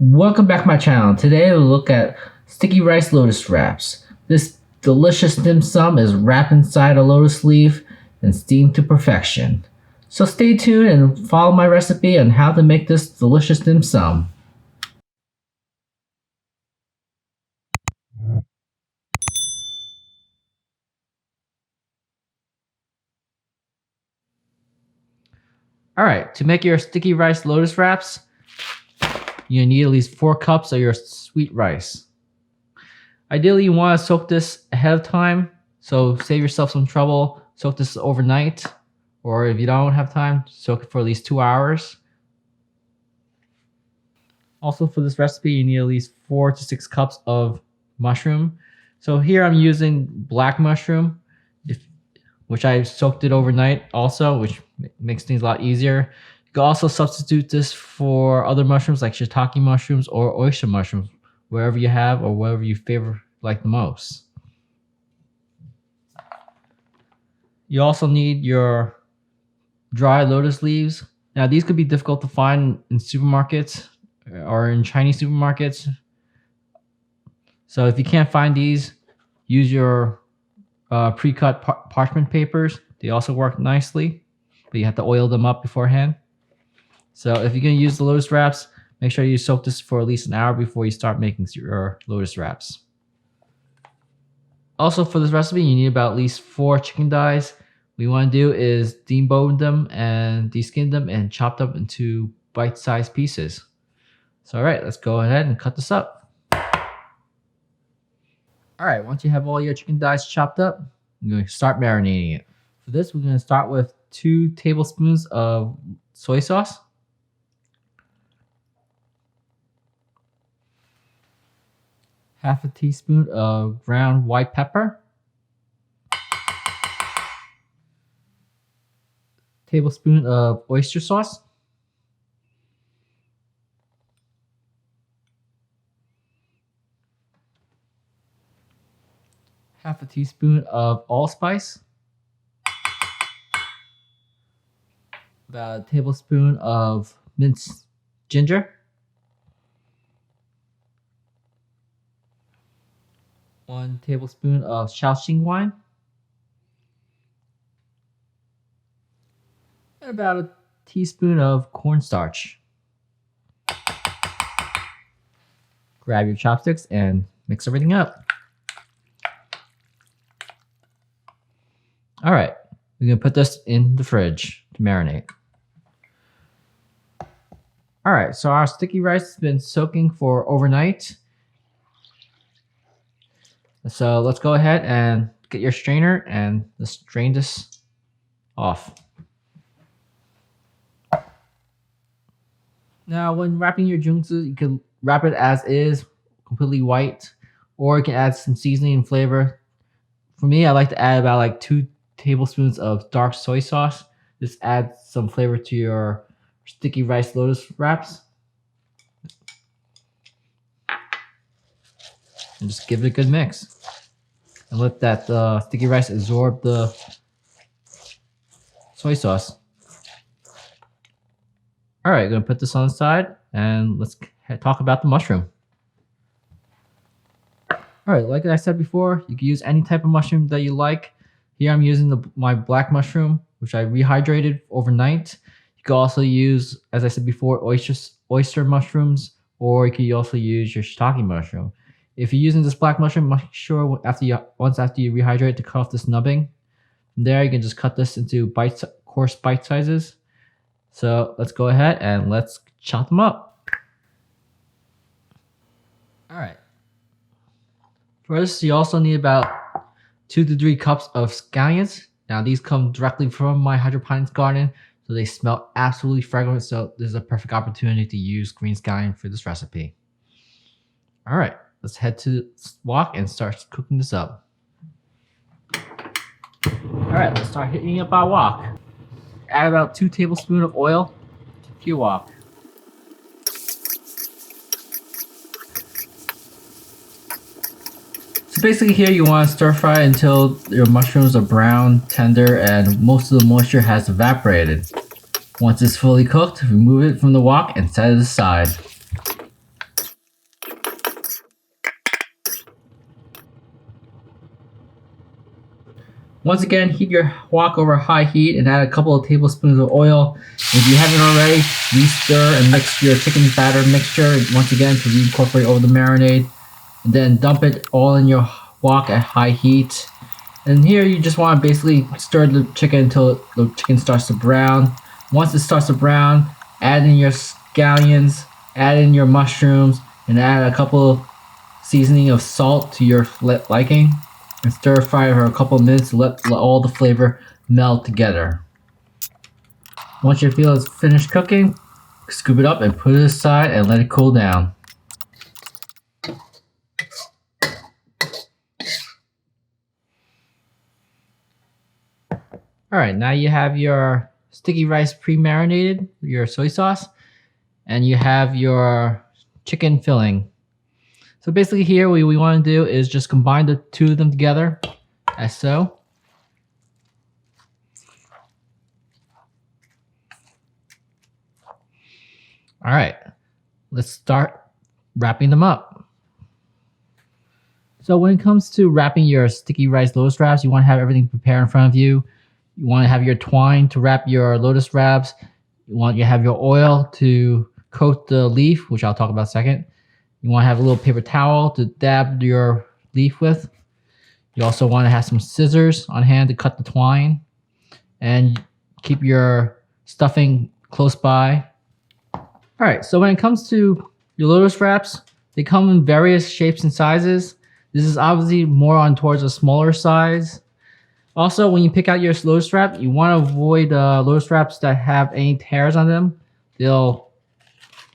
Welcome back to my channel. Today we'll look at sticky rice lotus wraps. This delicious dim sum is wrapped inside a lotus leaf and steamed to perfection. So stay tuned and follow my recipe on how to make this delicious dim sum. Alright, to make your sticky rice lotus wraps, you need at least 4 cups of your sweet rice. Ideally, you want to soak this ahead of time, so save yourself some trouble. Soak this overnight, or if you don't have time, soak it for at least 2 hours. Also for this recipe, you need at least 4 to 6 cups of mushroom. So here I'm using black mushroom, which I soaked it overnight also, which makes things a lot easier. You can also substitute this for other mushrooms like shiitake mushrooms or oyster mushrooms, wherever you have or whatever you favor like the most. You also need your dry lotus leaves. Now these could be difficult to find in supermarkets or in Chinese supermarkets. So if you can't find these, use your pre-cut parchment papers. They also work nicely, but you have to oil them up beforehand. So if you're going to use the lotus wraps, make sure you soak this for at least an hour before you start making your lotus wraps. Also for this recipe, you need about at least 4 chicken thighs. What you want to do is debone them and deskin them and chop them into bite-sized pieces. So alright, let's go ahead and cut this up. Alright, once you have all your chicken thighs chopped up, I'm going to start marinating it. For this, we're going to start with 2 tablespoons of soy sauce. Half a teaspoon of ground white pepper. Tablespoon of oyster sauce. Half a teaspoon of allspice. About a tablespoon of minced ginger. 1 tablespoon of Shaoxing wine. And about a teaspoon of cornstarch. Grab your chopsticks and mix everything up. Alright, we're going to put this in the fridge to marinate. Alright, so our sticky rice has been soaking for overnight. So let's go ahead and get your strainer and let's drain this off. Now when wrapping your jungsu, you can wrap it as is, completely white, or you can add some seasoning and flavor. For me, I like to add about like 2 tablespoons of dark soy sauce. This adds some flavor to your sticky rice lotus wraps. And just give it a good mix. And let that sticky rice absorb the soy sauce. Alright, gonna put this on the side and let's talk about the mushroom. Alright, like I said before, you can use any type of mushroom that you like. Here I'm using my black mushroom, which I rehydrated overnight. You can also use, as I said before, oyster mushrooms, or you can also use your shiitake mushroom. If you're using this black mushroom, make sure once after you rehydrate to cut off this nubbing. From there, you can just cut this into coarse bite sizes. So let's go ahead and let's chop them up. Alright. First, you also need about 2 to 3 cups of scallions. Now these come directly from my hydroponics garden, so they smell absolutely fragrant, so this is a perfect opportunity to use green scallion for this recipe. Alright, let's head to the wok and start cooking this up. Alright, let's start heating up our wok. Add about 2 tablespoons of oil to your wok. So basically here you want to stir fry until your mushrooms are brown, tender, and most of the moisture has evaporated. Once it's fully cooked, remove it from the wok and set it aside. Once again, heat your wok over high heat and add a couple of tablespoons of oil. If you haven't already, re-stir and mix your chicken batter mixture once again to reincorporate over the marinade. And then dump it all in your wok at high heat. And here you just want to basically stir the chicken until the chicken starts to brown. Once it starts to brown, add in your scallions, add in your mushrooms, and add a couple seasoning of salt to your liking. And stir fry for a couple of minutes to let all the flavor meld together. Once you feel it's finished cooking, scoop it up and put it aside and let it cool down. Alright, now you have your sticky rice pre-marinated, your soy sauce, and you have your chicken filling. So basically here what we want to do is just combine the two of them together, as so. Alright, let's start wrapping them up. So when it comes to wrapping your sticky rice lotus wraps, you want to have everything prepared in front of you. You want to have your twine to wrap your lotus wraps. You want to have your oil to coat the leaf, which I'll talk about in a second. You want to have a little paper towel to dab your leaf with. You also want to have some scissors on hand to cut the twine. And keep your stuffing close by. Alright, so when it comes to your lotus wraps, they come in various shapes and sizes. This is obviously more on towards a smaller size. Also, when you pick out your lotus wrap, you want to avoid lotus wraps that have any tears on them. They'll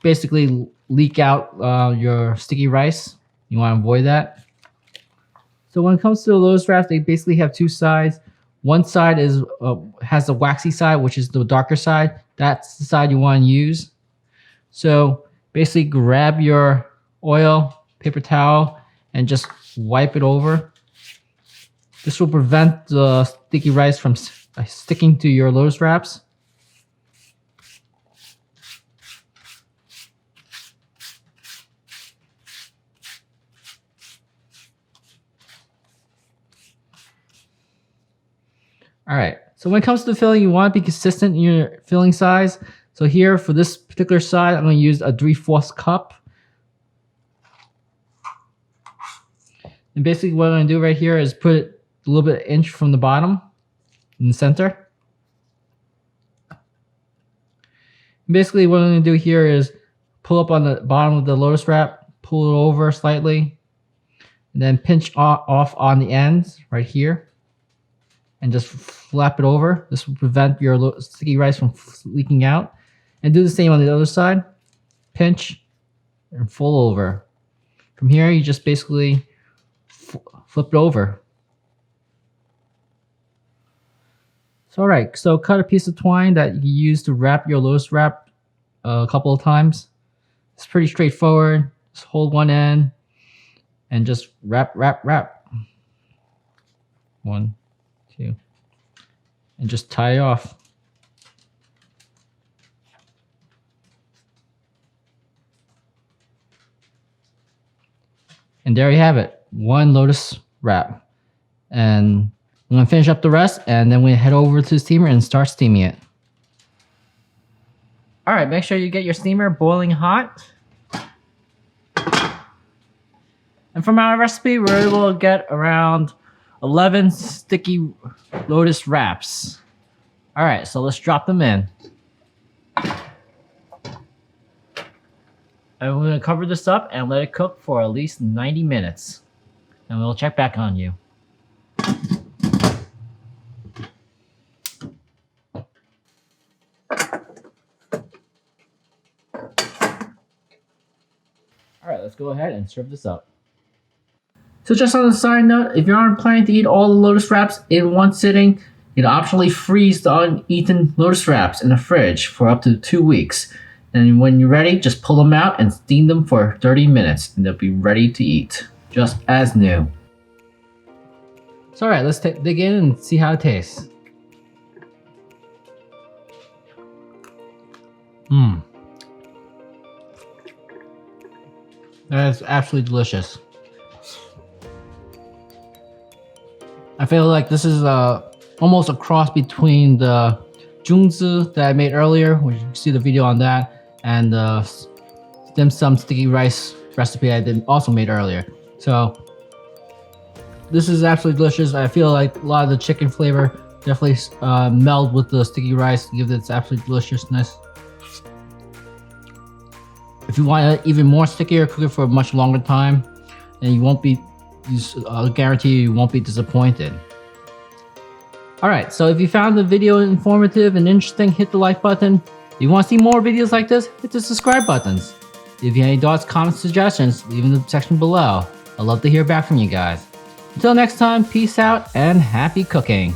basically leak out your sticky rice. You want to avoid that. So when it comes to the lotus wraps, they basically have two sides. One side is has the waxy side, which is the darker side. That's the side you want to use. So basically grab your oil, paper towel, and just wipe it over. This will prevent the sticky rice from sticking to your lotus wraps. Alright, so when it comes to the filling, you want to be consistent in your filling size. So here, for this particular side, I'm going to use a 3/4 cup. And basically what I'm going to do right here is put it a little bit inch from the bottom in the center. And basically what I'm going to do here is pull up on the bottom of the lotus wrap, pull it over slightly, and then pinch off on the ends right here, and just flap it over. This will prevent your sticky rice from leaking out. And do the same on the other side. Pinch and fold over. From here, you just basically flip it over. So alright, so cut a piece of twine that you use to wrap your lotus wrap a couple of times. It's pretty straightforward. Just hold one end and just wrap. 1, 2, and just tie it off. And there you have it, one lotus wrap. And I'm gonna finish up the rest, and then we head over to the steamer and start steaming it. All right, make sure you get your steamer boiling hot. And from our recipe, we're able to get around 11 sticky lotus wraps. All right, so let's drop them in. And we're going to cover this up and let it cook for at least 90 minutes. And we'll check back on you. Alright, let's go ahead and serve this up. So just on a side note, if you aren't planning to eat all the lotus wraps in one sitting, you can optionally freeze the uneaten lotus wraps in the fridge for up to 2 weeks. And when you're ready, just pull them out and steam them for 30 minutes, and they'll be ready to eat, just as new. So alright, let's dig in and see how it tastes. That is absolutely delicious. I feel like this is almost a cross between the junzi that I made earlier, which you can see the video on that, and the dim sum sticky rice recipe I also made earlier. So this is absolutely delicious. I feel like a lot of the chicken flavor definitely meld with the sticky rice, give it its absolute deliciousness. If you want it even more stickier, cook it for a much longer time, and you won't be, I'll guarantee you won't be disappointed. Alright, so if you found the video informative and interesting, hit the like button. If you want to see more videos like this, hit the subscribe buttons. If you have any thoughts, comments, suggestions, leave in the section below. I'd love to hear back from you guys. Until next time, peace out and happy cooking.